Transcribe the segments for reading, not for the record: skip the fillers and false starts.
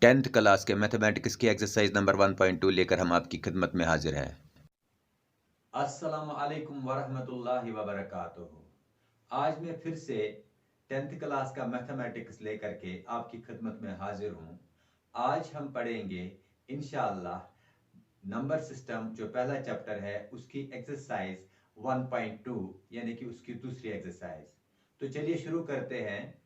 10th class के mathematics की exercise number 1.2 लेकर हम आपकी खिदमत में हाजिर हैं। अस्सलाम वालेकुम वरहमतुल्लाहि वबरकातुहू। आज मैं फिर से 10th क्लास का मैथमेटिक्स लेकर के आपकी खिदमत में हाजिर हूँ। आज हम पढ़ेंगे इंशाअल्लाह नंबर सिस्टम, जो पहला चैप्टर है उसकी एक्सरसाइज 1.2 यानी कि उसकी दूसरी एक्सरसाइज। तो चलिए शुरू करते हैं।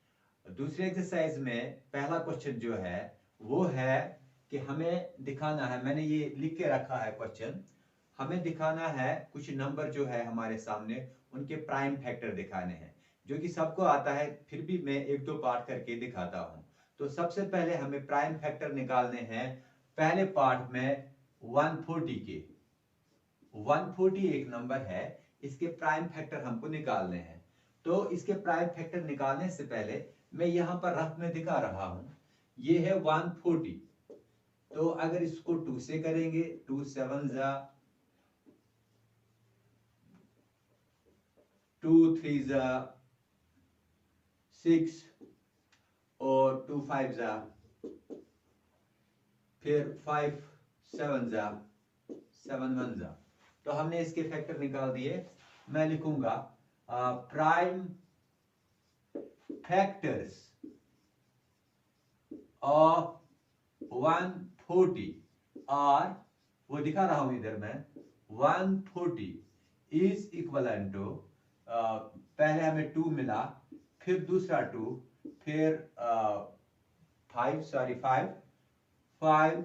दूसरी एक्सरसाइज में पहला क्वेश्चन जो है वो है कि हमें दिखाना है, मैंने ये लिख के रखा है क्वेश्चन, हमें दिखाना है कुछ नंबर जो है हमारे सामने, उनके प्राइम फैक्टर दिखाने हैं, जो कि सबको आता है, फिर भी मैं एक दो पार्ट करके दिखाता हूं। तो सबसे पहले हमें प्राइम फैक्टर निकालने हैं। पहले पार्ट में 140 के 140 एक नंबर है, इसके प्राइम फैक्टर हमको निकालने हैं। तो इसके प्राइम फैक्टर निकालने से पहले मैं यहां पर रफ में दिखा रहा हूं, ये है 140। तो अगर इसको 2 से करेंगे, 2 7 जा 2 3 जा 6 और 2 5 जा, फिर 5 7 जा 7 1 जा। तो हमने इसके फैक्टर निकाल दिए। मैं लिखूंगा प्राइम फैक्टर्स ऑफ 140 और वो दिखा रहा हूं इधर मैं, 140 इज इक्वल टू, पहले हमें 2 मिला, फिर दूसरा 2, फिर 5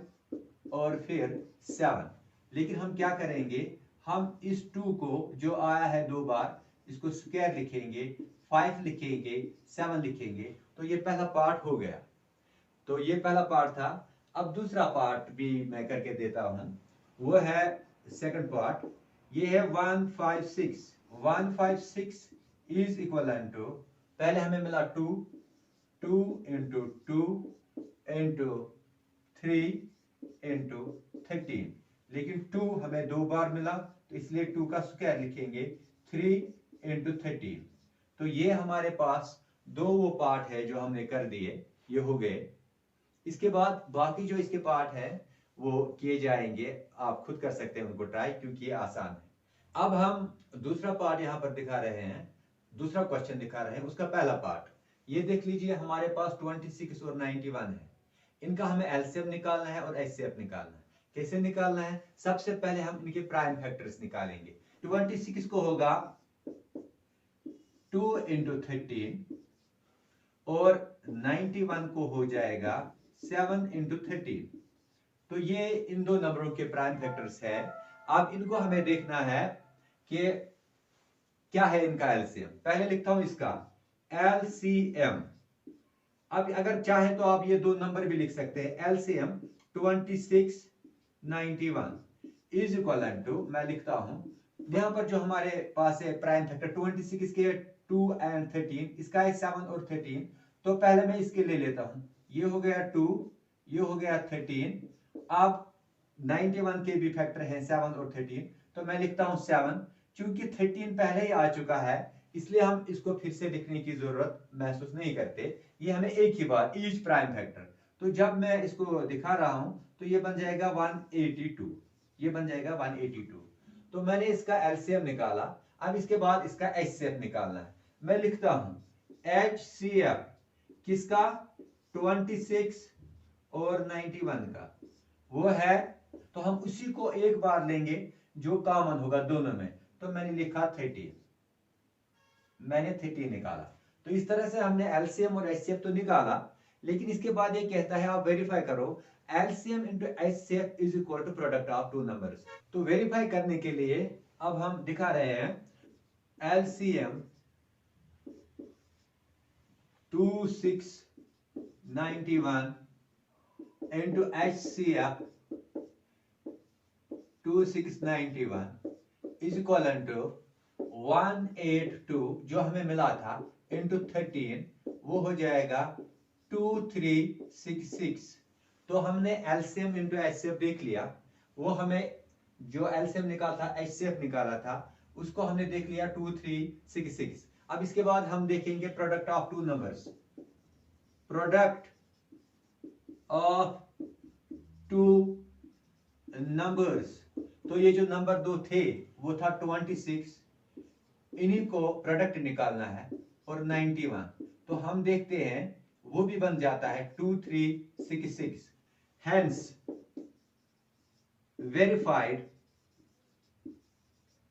और फिर 7। लेकिन हम क्या करेंगे, हम इस 2 को जो आया है 2 बार, इसको स्क्वायर लिखेंगे, 5 लिखेंगे, 7 लिखेंगे। तो ये पहला पार्ट हो गया। तो ये पहला पार्ट था। अब दूसरा पार्ट भी मैं करके देता हूं, वो है सेकंड पार्ट। ये है 156। 156 इज इक्वल टू, पहले हमें मिला 2 इंटू 2 इंटू 3 इंटू 13, लेकिन 2 हमें 2 बार मिला, तो इसलिए 2 का स्क्वायर लिखेंगे, 3 इंटू 13। तो ये हमारे पास दो वो पार्ट है जो हमने कर दिए, ये हो गए। इसके बाद बाकी जो इसके पार्ट है वो किए जाएंगे, आप खुद कर सकते हैं उनको ट्राई, क्योंकि ये आसान है। अब हम दूसरा पार्ट यहां पर दिखा रहे हैं, दूसरा क्वेश्चन दिखा रहे हैं, उसका पहला पार्ट ये देख लीजिए। हमारे पास 26 और 91 है, इनका हमें एलसीएम निकालना है और एचसीएफ निकालना है। कैसे निकालना है, सबसे पहले हम इनके प्राइम फैक्टर्स निकालेंगे। 26 को होगा 2 इंटू 13 और 91 को हो जाएगा 7 इंटू 13। तो ये इन दो नंबरों के प्राइम फैक्टर्स है। अब इनको हमें देखना है कि क्या है इनका एलसीएम। पहले लिखता हूं इसका एलसीएम। अब अगर चाहे तो आप ये दो नंबर भी लिख सकते हैं। एलसीएम 26 91 इज इक्वल टू, मैं लिखता हूं यहां पर जो हमारे पास है प्राइम फैक्टर 26 के 2 एंड 13, इसका है 7 और 13। तो पहले मैं इसके ले लेता हूं, ये हो गया 2, ये हो गया 13। अब 91 के भी फैक्टर हैं 7 और 13, तो मैं लिखता हूं 7। चूंकि 13 पहले ही आ चुका है, इसलिए हम इसको फिर से लिखने की जरूरत महसूस नहीं करते, ये हमें एक ही बार ईच प्राइम फैक्टर। तो जब मैं इसको दिखा रहा हूं तो ये बन जाएगा 182, ये बन जाएगा 182। तो मैंने इसका एलसीएम निकाला। अब इसके बाद इसका एचसीएफ निकालना है। मैं लिखता हूं एचसीएफ किसका, 26 और 91 का, वो है, तो हम उसी को एक बार लेंगे जो कॉमन होगा दोनों में। तो मैंने लिखा 13, मैंने 13 निकाला। तो इस तरह से हमने एलसीएम और एचसीएफ तो निकाला, लेकिन इसके बाद ये कहता है आप वेरीफाई करो LCM into HCF is equal to product of two numbers. तो वेरीफाई करने के लिए अब हम दिखा रहे हैं LCM 2691 into HCF 2691 is equal to 182, जो हमें मिला था, इंटू 13, वो हो जाएगा 2366। तो हमने एलसीएम इंटू एचसीएफ देख लिया, वो हमें जो एलसीएम निकाला था, एचसीएफ निकाला था, उसको हमने देख लिया 2366। अब इसके बाद हम देखेंगे product of two numbers. Product of two numbers. तो ये जो नंबर दो थे वो था 26, इन्हीं को प्रोडक्ट निकालना है, और 91। तो हम देखते हैं वो भी बन जाता है 2366। Hence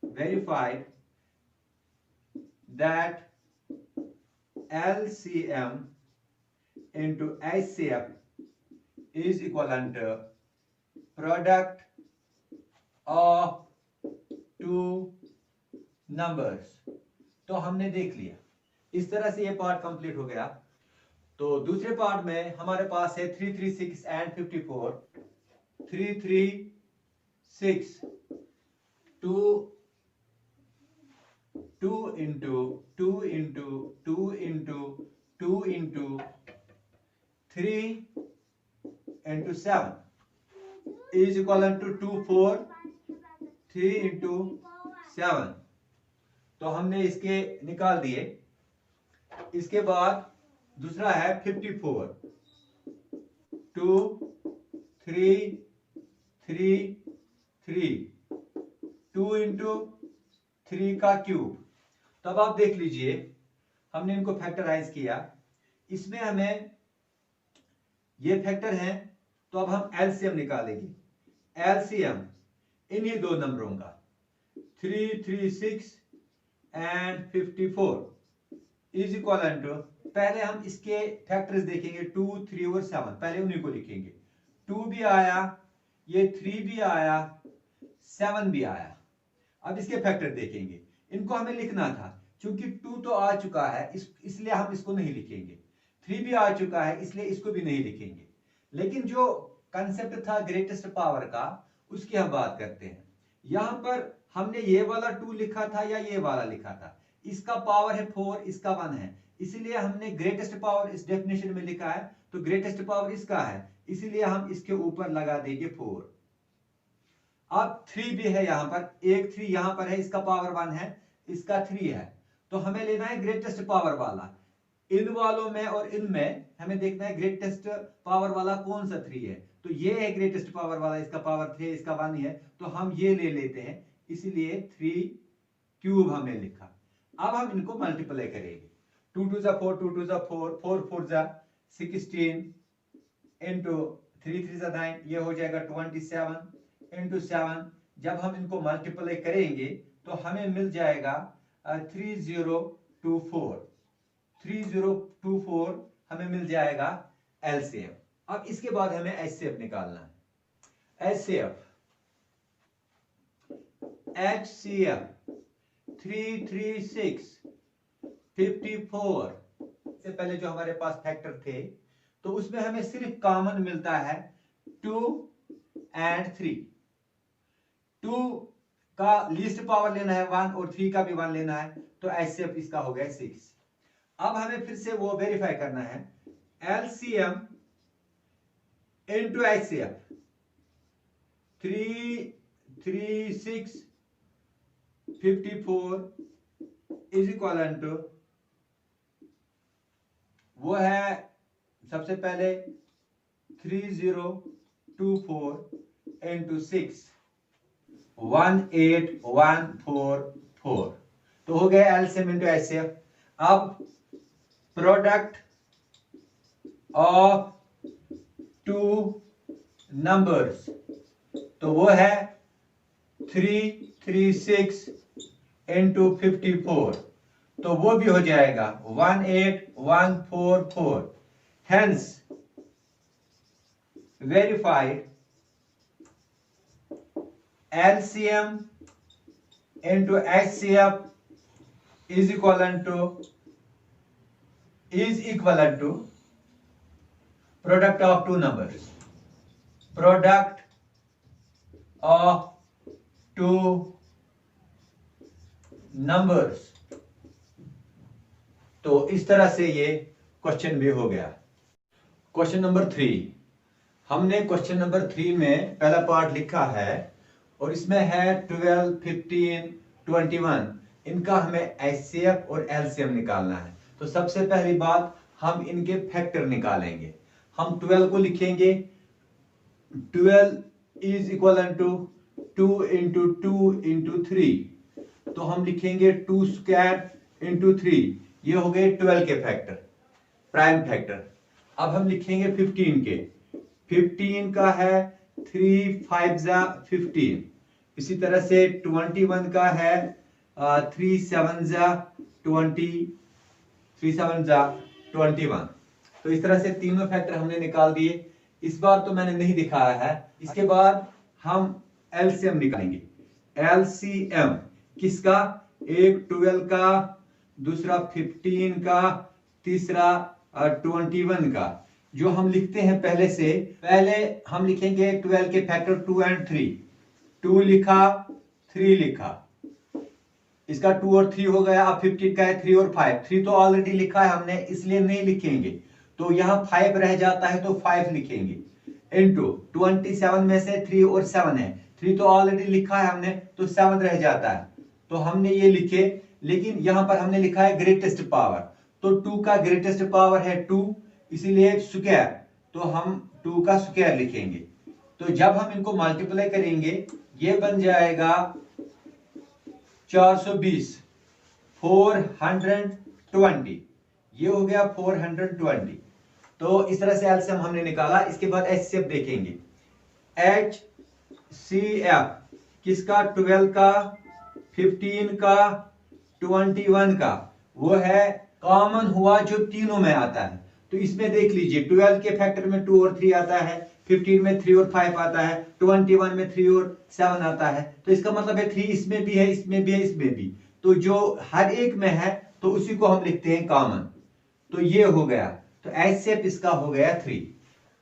verified that LCM into HCF is equivalent to product of two numbers। तो हमने देख लिया, इस तरह से ये पार्ट कंप्लीट हो गया। तो दूसरे पार्ट में हमारे पास है 336 and 54। 336 2 into 2 into 2 into 2 into 3 into 7 is equivalent to 24। 3 into 7 तो हमने इसके निकाल दिए। इसके बाद दूसरा है 54। 2 3 3 3 2 into 3 का क्यूब। तब आप देख लीजिए हमने इनको फैक्टराइज किया, इसमें हमें ये फैक्टर हैं, तो अब हम एलसीएम निकालेंगे। एलसीएम इन्हीं दो नंबरों का 336 एंड 54 इज इक्वल टू, पहले हम इसके फैक्टर्स देखेंगे 2 3 और 7, पहले उन्हीं को लिखेंगे। 2 भी आया, ये 3 भी आया, 7 भी आया। अब इसके फैक्टर देखेंगे, इनको हमें लिखना था, क्योंकि 2 तो आ चुका है इसलिए हम इसको नहीं लिखेंगे। 3 भी आ चुका है इसलिए इसको भी नहीं लिखेंगे। लेकिन जो कंसेप्ट था ग्रेटेस्ट पावर का, उसकी हम बात करते हैं। यहां पर हमने ये वाला 2 लिखा था या ये वाला लिखा था, इसका पावर है 4, इसका 1 है, इसलिए हमने ग्रेटेस्ट पावर इस डेफिनेशन में लिखा है, तो ग्रेटेस्ट पावर इसका है, इसलिए हम इसके ऊपर लगा देंगे 4। अब 3 भी है यहां पर, एक 3 यहां पर है, इसका पावर 1 है, इसका 3 है, तो हमें लेना है ग्रेटेस्ट पावर वाला। इन वालों में और इनमें हमें देखना है ग्रेटेस्ट पावर वाला कौन सा 3 है, तो ये है ग्रेटेस्ट पावर वाला, इसका पावर 3, इसका 1 है, तो हम ये ले लेते हैं, इसलिए 3 क्यूब हमने लिखा। अब हम इनको मल्टीप्लाई करेंगे। 2 2 4, 2 2 4, 4 4 16 इंटू 3 3 9, ये हो जाएगा 27 इंटू 7। जब हम इनको मल्टीप्लाई करेंगे तो हमें मिल जाएगा 3024। 3024 हमें मिल जाएगा एलसीएम। अब इसके बाद हमें एचसीएफ निकालना है। एचसीएफ 336 54 से पहले जो हमारे पास फैक्टर थे, तो उसमें हमें सिर्फ कॉमन मिलता है 2 एंड 3। 2 का लीस्ट पावर लेना है 1 और 3 का भी 1 लेना है, तो एचसीएफ इसका हो गया 6। अब हमें फिर से वो वेरीफाई करना है, LCM into HCF. 336 54 is equal to, वो है सबसे पहले 3024 इंटू 6, 18144, तो हो गया एलसीएम इंटू एचसीएफ। अब प्रोडक्ट ऑफ टू नंबर्स, तो वो है 336 इंटू 54, तो वो भी हो जाएगा 18144। Hence verified LCM into HCF is equivalent to product of two numbers, product of two numbers। तो इस तरह से ये क्वेश्चन भी हो गया। क्वेश्चन नंबर 3, हमने क्वेश्चन नंबर 3 में पहला पार्ट लिखा है और इसमें है 12 15 21, इनका हमें एचसीएफ और एलसीएम निकालना है। तो सबसे पहली बात हम इनके फैक्टर निकालेंगे। हम 12 को लिखेंगे 12 is equal to 2 into 2 into 3, तो हम लिखेंगे 2 स्क्वायर इंटू 3, ये हो गए 12 के फैक्टर, प्राइम फैक्टर। अब हम लिखेंगे 15 के, 15 का है 3 5 जा 15, इसी तरह से 21 का है 3 7 जा 20, 3 7 जा 21। तो इस तरह से तीनों फैक्टर हमने निकाल दिए। इस बार तो मैंने नहीं दिखाया है। इसके बाद हम एलसीएम निकालेंगे। एलसीएम किसका? एक 12 का, दूसरा 15 का, तीसरा 21 का। जो हम लिखते हैं पहले हम लिखेंगे 12 के फैक्टर 2 और 3। 2 लिखा, 3 लिखा, इसका 2 और 3 हो गया। अब 15 का है 3 और 5, 3 तो ऑलरेडी लिखा है हमने, इसलिए नहीं लिखेंगे। तो यहाँ 5 रह जाता है तो 5 लिखेंगे, इनटू 27 में से 3 और 7 है, 3 तो ऑलरेडी लिखा है हमने, तो 7 रह जाता है, तो हमने ये लिखे। लेकिन यहाँ पर हमने लिखा है ग्रेटेस्ट पावर, तो 2 का ग्रेटेस्ट पावर है 2, इसीलिए स्क्वायर, तो हम 2 का स्क्वायर लिखेंगे। तो जब हम इनको मल्टीप्लाई करेंगे ये बन जाएगा 420, 420, ये हो गया 420। तो इस तरह से एलसीएम हमने निकाला। इसके बाद एचसीएफ देखेंगे। एचसीएफ किसका? 12 का, 15 का, 21 का, वो है कॉमन हुआ जो तीनों में आता है। तो इसमें देख लीजिए 12 के फैक्टर में 2 और 3 आता है, 15 में 3 और 5 आता है, 21 में 3 और 7 आता है। तो इसका मतलब है 3 इसमें भी है, इसमें भी है, इसमें भी। तो जो हर एक में है तो उसी को हम लिखते हैं कॉमन। तो ये हो गया, तो एचसीएफ इसका हो गया 3।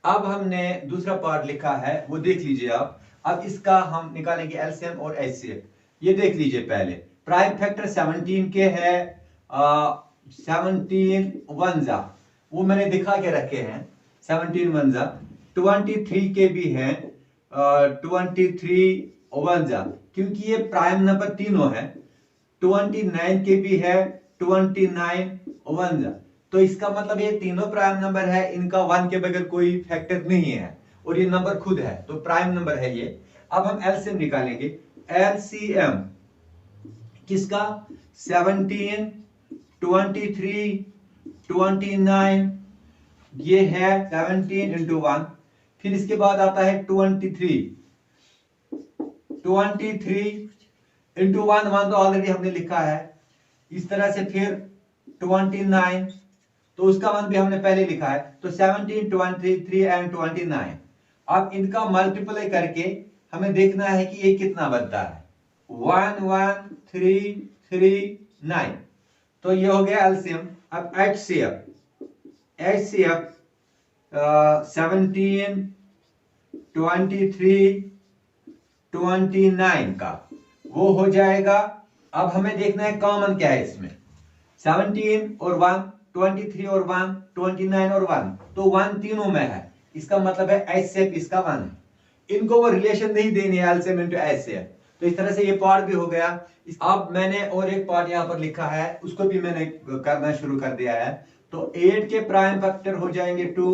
अब हमने दूसरा पार्ट लिखा है, वो देख लीजिए आप। अब इसका हम निकालेंगे एलसीएम और एचसीएफ। ये देख लीजिए पहले प्राइम फैक्टर 17 के है, 17 वंजा, वो मैंने दिखा के रखे हैं 17 वंजा। 23 के भी हैं 23 वंजा, क्योंकि ये प्राइम नंबर तीनों है। 29 के भी है 29 वंजा, तो इसका मतलब ये तीनों प्राइम नंबर है, इनका 1 के बगैर कोई फैक्टर नहीं है, और ये नंबर खुद है, तो प्राइम नंबर है ये। अब हम एलसीएम निकालेंगे। एलसीएम किसका? 17, 23, 29, ये है 17 इंटू 1। फिर इसके बाद आता है 23 इंटू 1, 1 तो ऑलरेडी हमने लिखा है। इस तरह से फिर 29, तो उसका 1 भी हमने पहले लिखा है। तो 17, 23 एंड 29। अब इनका मल्टीप्लाई करके हमें देखना है कि ये कितना बनता है। 1 1 3 3 9, तो ये हो गया एलसीएम। अब एचसीएफ 17 23 29 का वो हो जाएगा। अब हमें देखना है कॉमन क्या है इसमें। 17 और 1, 23 और 1, 29 और 1, तो 1 तीनों में है, इसका मतलब है एचसीएफ इसका 1 है। इनको वो रिलेशन नहीं देनी है एलसीएम इनटू एचसीएफ। तो इस तरह से ये पार्ट भी हो गया। अब मैंने और एक पार्ट यहाँ पर लिखा है, उसको भी मैंने करना शुरू कर दिया है। तो 8 के प्राइम फैक्टर हो जाएंगे 2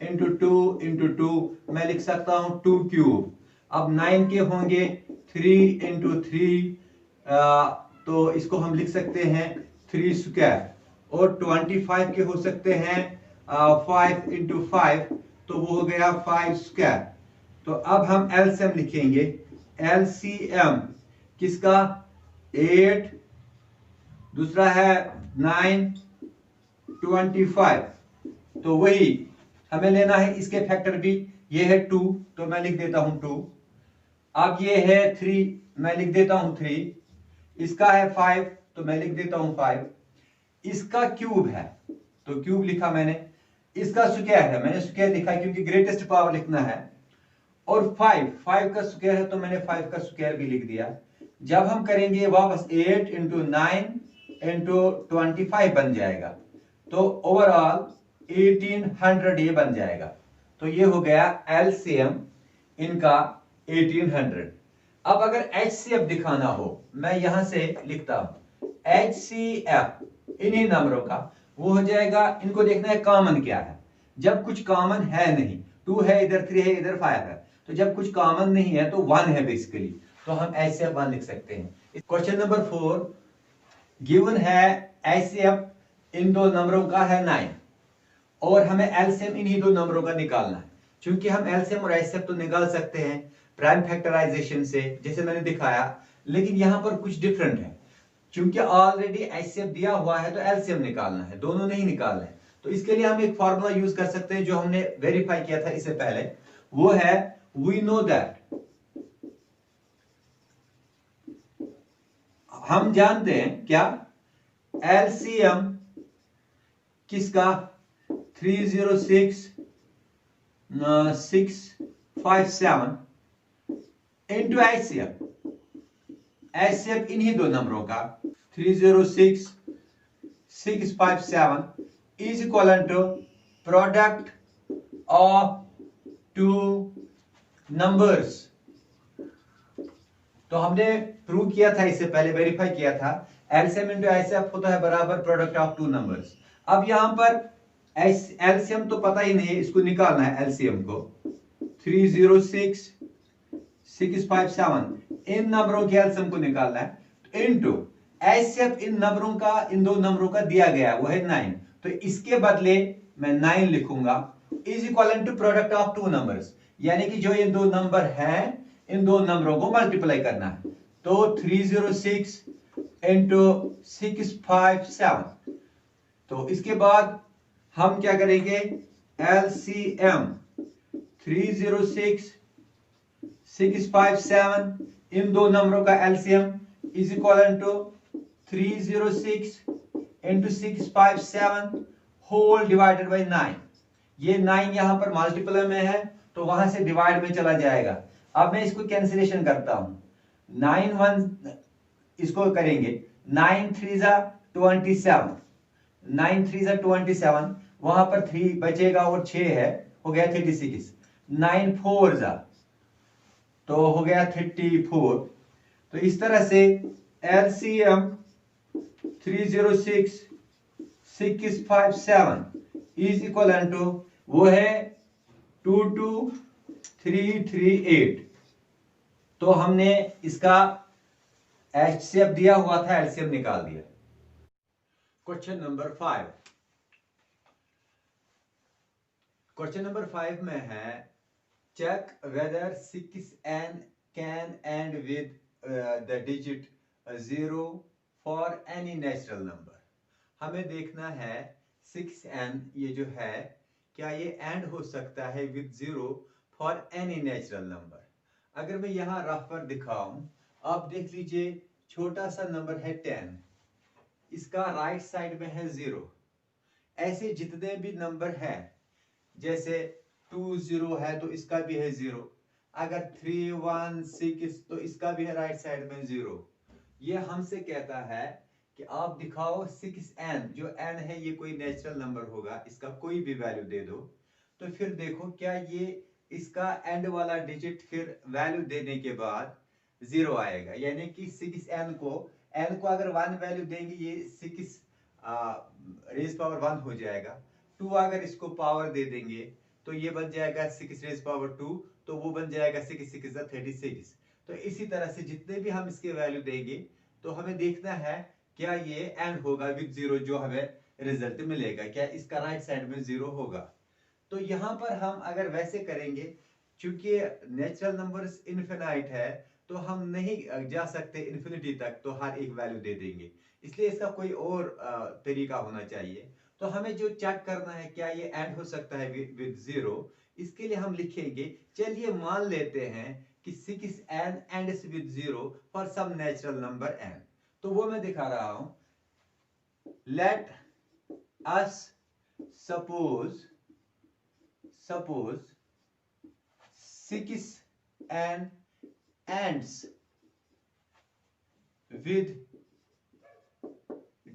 इंटू 2 इंटू 2, मैं लिख सकता हूं 2 क्यूब। अब 9 के होंगे 3 इंटू 3, तो इसको हम लिख सकते हैं 3 स्क्वायर। और 25 के हो सकते हैं 5 इंटू 5, तो वो हो गया 5 स्क्वायर। तो अब हम एलसीएम लिखेंगे। एलसीएम किसका? 8, दूसरा है 9, 25, तो वही हमें लेना है। इसके फैक्टर भी, ये है 2, तो मैं लिख देता हूं 2। अब ये है 3, मैं लिख देता हूं 3। इसका है 5, तो मैं लिख देता हूं 5। इसका क्यूब है, तो क्यूब लिखा मैंने। इसका स्क्वायर है, मैंने स्क्वायर लिखा क्योंकि ग्रेटेस्ट पावर लिखना है। और 5 का स्क्वायर है, तो मैंने 5 का स्क्वायर भी लिख दिया। जब हम करेंगे वापस 8 इंटू 9 इंटू 25 बन जाएगा, तो ओवरऑल 1800 ये बन जाएगा। तो ये हो गया एलसीएम इनका 1800। अब अगर एचसीएफ दिखाना हो, मैं यहां से लिखता हूं एचसीएफ इन्हीं नंबरों का, वो हो जाएगा। इनको देखना है कॉमन क्या है। जब कुछ कॉमन है नहीं, 2 है इधर, 3 है इधर, 5 है, तो जब कुछ कॉमन नहीं है तो 1 है बेसिकली, तो हम HCF 1 लिख सकते हैं। क्वेश्चन नंबर 4 गिवन है HCF इन दो नंबरों का है 9 और हमें एलसीएम इन्हीं दो नंबरों का निकालना है। चूंकि हम एलसीएम और एचसीएफ तो निकाल सकते हैं प्राइम फैक्टराइजेशन से, जैसे मैंने दिखाया, लेकिन यहां पर कुछ डिफरेंट है। चूंकि ऑलरेडी एचसीएफ दिया हुआ है तो एलसीएम निकालना है, दोनों नहीं निकालना है। तो इसके लिए हम एक फॉर्मूला यूज कर सकते हैं जो हमने वेरीफाई किया था इससे पहले, वो है वी नो दैट, हम जानते हैं क्या, एलसीएम किसका, 306,657 इंटू HCF, HCF इन्हीं दो नंबरों का 306,657 is equal to product of two numbers. तो हमने प्रूव किया था इससे पहले, वेरीफाई किया था, एलसीएम इंटू HCF होता है बराबर प्रोडक्ट ऑफ टू नंबर्स। अब यहां पर एलसीएम तो पता ही नहीं है, इसको निकालना है एलसीएम को, 306,657 इन नंबरों के एलसीएम को निकालना है, इनटू HCF इन नंबरों का, इन दो नंबरों का दिया गया है वो है 9, तो इसके बदले मैं 9 लिखूंगा, is equal to product of two numbers, यानी कि जो ये दो नंबर हैं इन दो नंबरों को मल्टीप्लाई करना है। तो 306 इंटू 657, तो इसके बाद हम क्या करेंगे, LCM 306,657 इन दो नंबरों का LCM is equal to 306 into 657 whole divided by 9। ये 9 यहां पर मल्टीप्लाई में है तो वहां से डिवाइड में चला जाएगा। अब मैं इसको कैंसिलेशन करता हूं, 9 1 इसको करेंगे, 9 3 27, 9 3 27, वहां पर 3 बचेगा और 6 है, हो गया 36, 9 4 तो हो गया 34। तो इस तरह से LCM 306,657 इज इक्वल टू वो है 22338। तो हमने इसका HCF दिया हुआ था, LCM निकाल दिया। क्वेश्चन नंबर 5, क्वेश्चन नंबर 5 में है check whether 6n can end with the digit 0 for any natural number. हमें देखना है 6n ये जो है क्या ये एंड हो सकता है with 0 for any natural number. अगर मैं यहां रफ पर दिखाऊं, आप देख लीजिए, छोटा सा नंबर है 10, इसका राइट साइड में है 0। ऐसे जितने भी नंबर हैं, जैसे 2 0 है तो इसका भी है 0, अगर 3 1 6 तो इसका भी है राइट साइड में 0। ये हमसे कहता है कि आप दिखाओ 6n, जो n है ये कोई नेचुरल नंबर होगा, इसका कोई भी वैल्यू दे दो, तो फिर देखो क्या ये इसका एंड वाला डिजिट फिर वैल्यू देने के बाद 0 आएगा, यानी कि 6n को अगर 1 वैल्यू देंगे ये 6 रेज पावर 1 हो जाएगा। 2 अगर इसको पावर दे देंगे तो ये बन जाएगा 6 रेज पावर 2, तो वो बन जाएगा 6 6 36। तो इसी तरह से जितने भी हम इसके वैल्यू देंगे तो हमें देखना है क्या ये एंड होगा विद 0, जो हमें रिजल्ट मिलेगा, क्या इसका राइट साइड में 0 होगा। तो यहां पर हम अगर वैसे करेंगे, चूंकि नेचुरल नंबर्स इनफिनाइट है तो हम नहीं जा सकते इन्फिनिटी तक, तो हर एक वैल्यू दे देंगे, इसलिए इसका कोई और तरीका होना चाहिए। तो हमें जो चेक करना है क्या ये एंड हो सकता है विद 0, इसके लिए हम लिखेंगे, चलिए मान लेते हैं कि 6n ends with 0 for some natural number n। तो वो मैं दिखा रहा हूं, let us suppose 6n ends with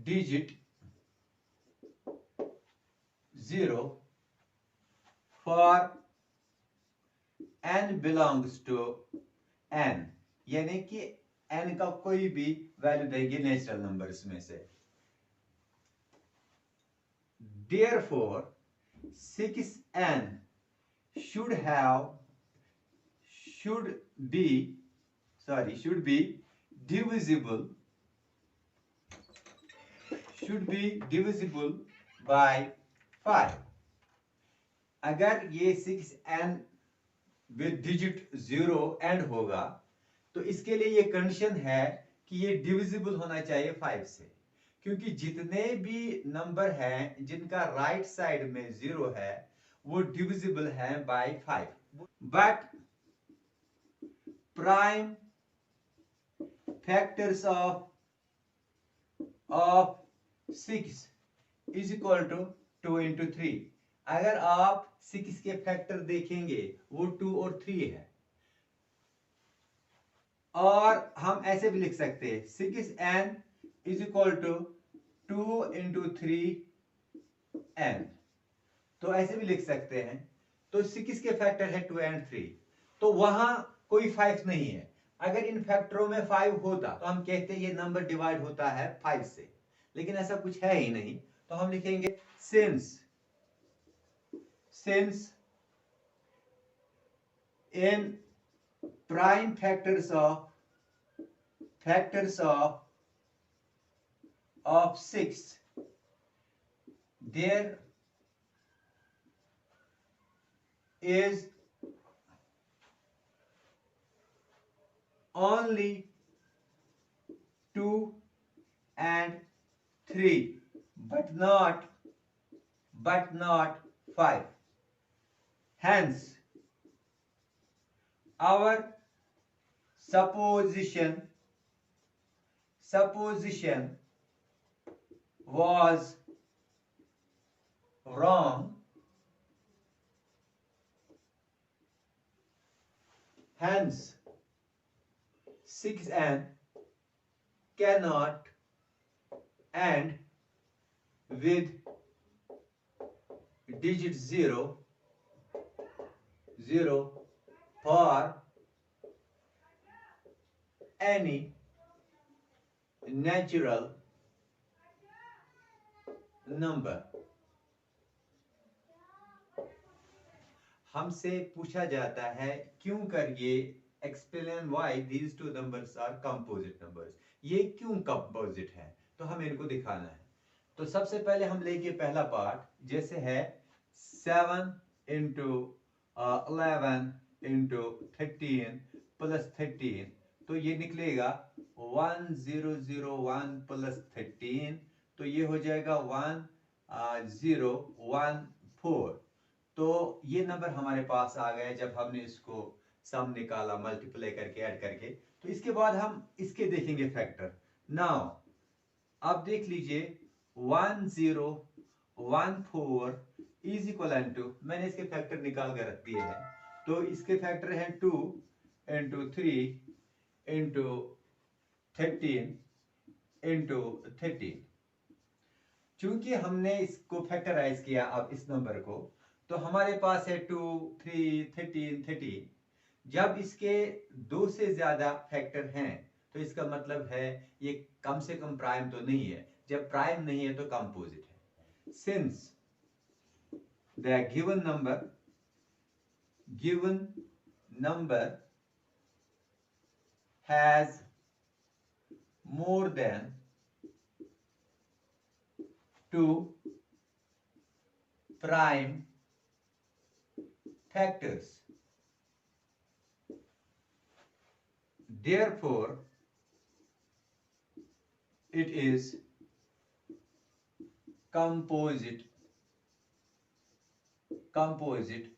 digit 0 for n belongs to n, यानी कि n का कोई भी वैल्यू देंगे नेचुरल नंबर्स में से। Therefore 6n should be divisible by 5. अगर ये 6n विद डिजिट 0 एंड होगा तो इसके लिए ये कंडीशन है कि ये डिविजिबल होना चाहिए 5 से, क्योंकि जितने भी नंबर हैं जिनका राइट साइड में 0 है वो डिविजिबल है by 5. But prime factors of 6 is equal to 2 into 3. अगर आप 6 के फैक्टर देखेंगे वो 2 और 3 है, और हम ऐसे भी लिख सकते हैं 6n is equal to 2 into 3n. तो ऐसे भी लिख सकते हैं. तो 6 के फैक्टर है 2 and 3, तो वहां कोई 5 नहीं है. अगर इन फैक्टरों में 5 होता तो हम कहते हैं ये नंबर डिवाइड होता है 5 से, लेकिन ऐसा कुछ है ही नहीं. तो हम लिखेंगे since in prime factors of 6 there is only 2 and 3 but not 5. Hence our supposition was wrong. Hence 6n cannot end with digit 0 for any natural number. हमसे पूछा जाता है क्यों कर ये explain why these two numbers are composite numbers. ये क्यों composite है, तो हमें इनको दिखाना है. तो सबसे पहले हम लेंगे पहला पार्ट, जैसे है 7 into 11 into 13 plus 13, तो ये निकलेगा 1001 plus 13, तो ये हो जाएगा 1014. तो ये नंबर हमारे पास आ गए जब हमने इसको सम निकाला मल्टीप्लाई करके ऐड करके. तो इसके बाद हम इसके देखेंगे फैक्टर. नाउ अब देख लीजिए 1014 इज इक्वल टू, मैंने इसके फैक्टर निकाल कर रख दिए हैं. तो इसके फैक्टर हैं 2 into 3 into 13 into 13. चूंकि हमने इसको फैक्टराइज किया अब इस नंबर को, तो हमारे पास है 2 3 13 13. जब इसके 2 से ज्यादा फैक्टर हैं तो इसका मतलब है ये कम से कम प्राइम तो नहीं है. जब प्राइम नहीं है तो कंपोजिट है. Since the given number has more than 2 prime factors, therefore it is composite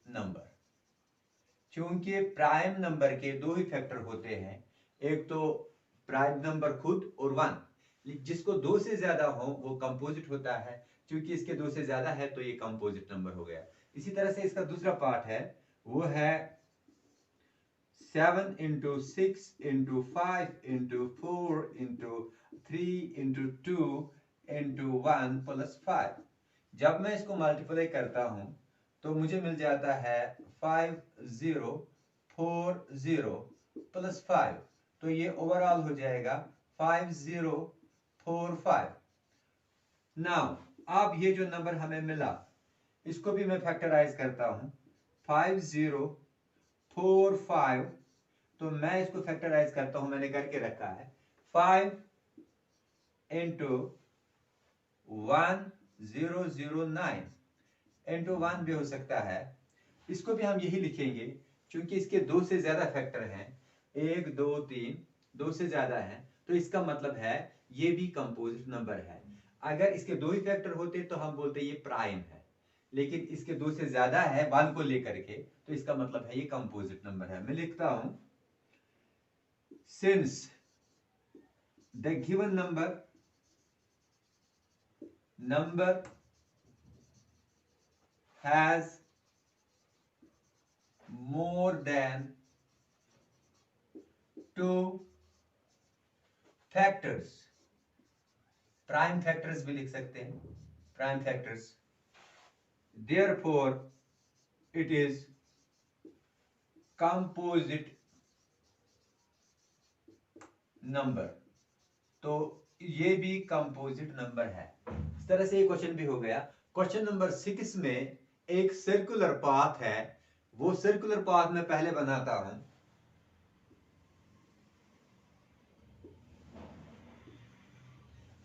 number. चूंकि प्राइम नंबर के 2 ही फैक्टर होते हैं, एक तो प्राइम नंबर खुद और 1. जिसको 2 से ज्यादा हो वो कंपोजिट होता है. क्योंकि इसके 2 से ज्यादा है तो ये कंपोजिट नंबर हो गया. इसी तरह से इसका दूसरा पार्ट है, वो है 7 into 6 into 5 into 4 into 3 into 2 into 1 plus 5. जब मैं इसको मल्टीप्लाई करता हूं तो मुझे मिल जाता है 5040 plus 5. तो ये ओवरऑल हो जाएगा 5045. नाउ अब ये जो नंबर हमें मिला इसको भी मैं फैक्टराइज करता हूं 5045, तो मैं इसको फैक्टराइज करता हूं, मैंने करके रखा है 5 इंटू 1009 इंटू 1 भी हो सकता है। इसको भी हम यही लिखेंगे क्योंकि इसके दो से ज्यादा फैक्टर हैं, 1 2 3, दो से ज्यादा है, तो इसका मतलब है ये भी कंपोजिट नंबर है। अगर इसके दो ही फैक्टर होते तो हम बोलते ये प्राइम है, लेकिन इसके दो से ज्यादा है 1 को लेकर के, तो इसका मतलब है ये कंपोजिट नंबर है। मैं लिखता हूं since the given number has more than 2 factors, prime factors भी लिख सकते हैं, prime factors, therefore it is composite number, तो ये भी कंपोजिट नंबर है। इस तरह से ये क्वेश्चन भी हो गया। क्वेश्चन नंबर 6 में एक सर्कुलर पाथ है, वो सर्कुलर पाथ मैं पहले बनाता हूं।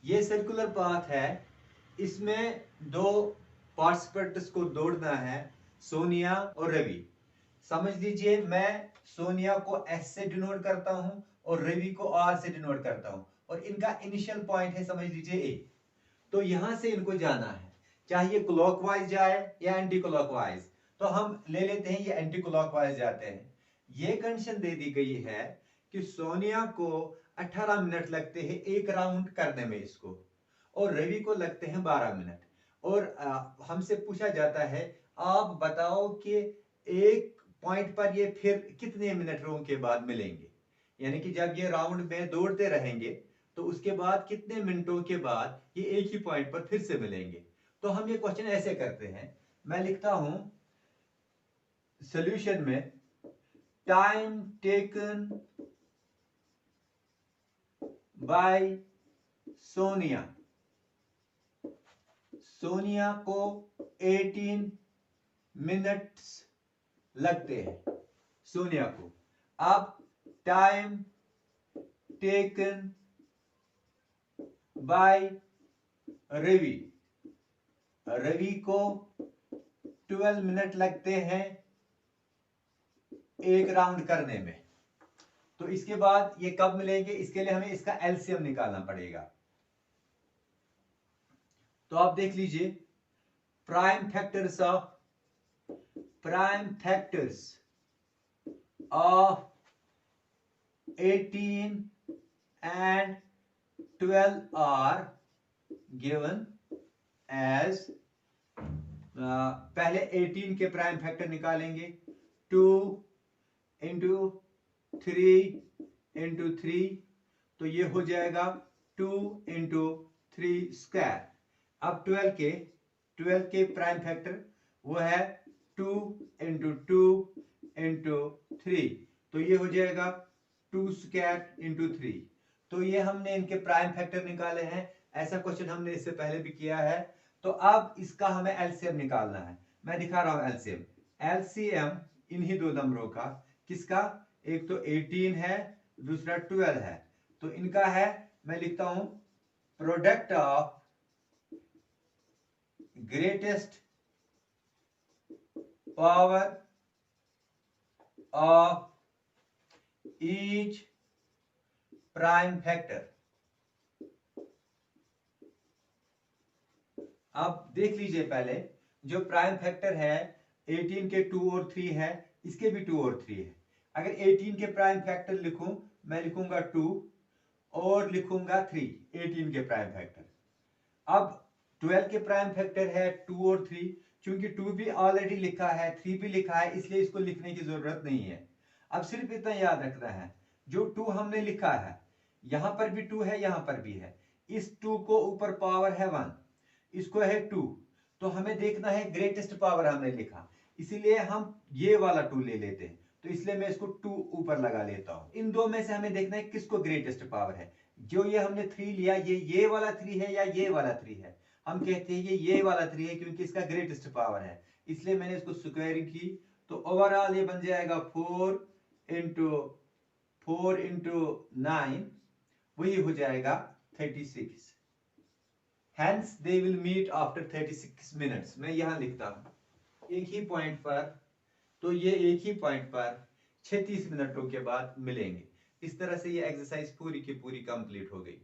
ये सर्कुलर पाथ है, इसमें दो पार्टिसिपेंट्स को दौड़ना है, सोनिया और रवि। समझ लीजिए मैं सोनिया को एस से डिनोट करता हूं और रवि को आर से डिनोट करता हूं, और इनका इनिशियल पॉइंट है समझ लीजिए ए। तो यहां से इनको जाना है, चाहे क्लॉकवाइज जाए या एंटी क्लॉकवाइज, तो हम ले लेते हैं ये एंटी क्लॉकवाइज जाते हैं। ये कंडीशन दे दी गई है कि सोनिया को 18 मिनट लगते हैं एक राउंड करने में इसको, और रवि को लगते हैं 12 मिनट। और हमसे पूछा जाता है आप बताओ कि एक पॉइंट पर ये फिर कितने मिनटों के बाद मिलेंगे, यानी कि जब ये राउंड में दौड़ते रहेंगे तो उसके बाद कितने मिनटों के बाद ये एक ही पॉइंट पर फिर से मिलेंगे। तो हम ये क्वेश्चन ऐसे करते हैं, मैं लिखता हूं सॉल्यूशन में time taken by Sonia, Sonia को 18 मिनट्स लगते हैं सोनिया को। अब time taken by Ravi, Ravi को 12 मिनट लगते हैं एक राउंड करने में। तो इसके बाद ये कब मिलेंगे, इसके लिए हमें इसका एलसीएम निकालना पड़ेगा। तो आप देख लीजिए prime factors of 18 and 12 are given as, पहले 18 के प्राइम फैक्टर निकालेंगे, 2 इंटू 3 इंटू 3, तो ये हो जाएगा 2 इंटू 3 स्क्वायर। अब 12 के प्राइम फैक्टर वो है 2 इंटू 2 इंटू 3, तो ये हो जाएगा 2 स्क्वायर इंटू 3। तो ये हमने इनके प्राइम फैक्टर निकाले हैं, ऐसा क्वेश्चन हमने इससे पहले भी किया है। तो अब इसका हमें एलसीएम निकालना है। मैं दिखा रहा हूं एलसीएम इन्हीं दो नंबरों का, किसका, एक तो 18 है दूसरा 12 है, तो इनका है, मैं लिखता हूं product of greatest power of each prime factor. अब देख लीजिए पहले जो प्राइम फैक्टर है 18 के 2 और 3 है, इसके भी 2 और 3 है। अगर 18 के प्राइम फैक्टर लिखूं, मैं लिखूंगा 2 और लिखूंगा 3, 18 के प्राइम फैक्टर। अब 12 के प्राइम फैक्टर है 2 और 3, क्योंकि 2 भी ऑलरेडी लिखा है 3 भी लिखा है, इसलिए इसको लिखने की जरूरत नहीं है। अब सिर्फ इतना याद रखना है, जो 2 हमने लिखा है यहां पर भी 2 है यहां पर भी है, इस 2 को ऊपर पावर है 1, इसको है 2, तो हमें देखना है ग्रेटेस्ट पावर हमने लिखा, इसीलिए हम ये वाला 2 ले लेते हैं, तो इसलिए मैं इसको 2 ऊपर लगा लेता हूं। इन दो में से हमें देखना है किसको ग्रेटेस्ट पावर है, जो ये हमने 3 लिया ये वाला 3 है या ये वाला 3 है। हम कहते हैं ये वाला 3 है क्योंकि इसका ग्रेटेस्ट पावर है, इसलिए मैंने इसको स्क्वायरिंग की। तो ओवरऑल ये बन जाएगा 4 इंटू 9, वही हो जाएगा 36। Hence they will meet after 36 minutes। मैं यहां लिखता हूं एक ही पॉइंट पर, तो ये एक ही पॉइंट पर 36 मिनटों के बाद मिलेंगे। इस तरह से ये एक्सरसाइज पूरी की पूरी कंप्लीट हो गई।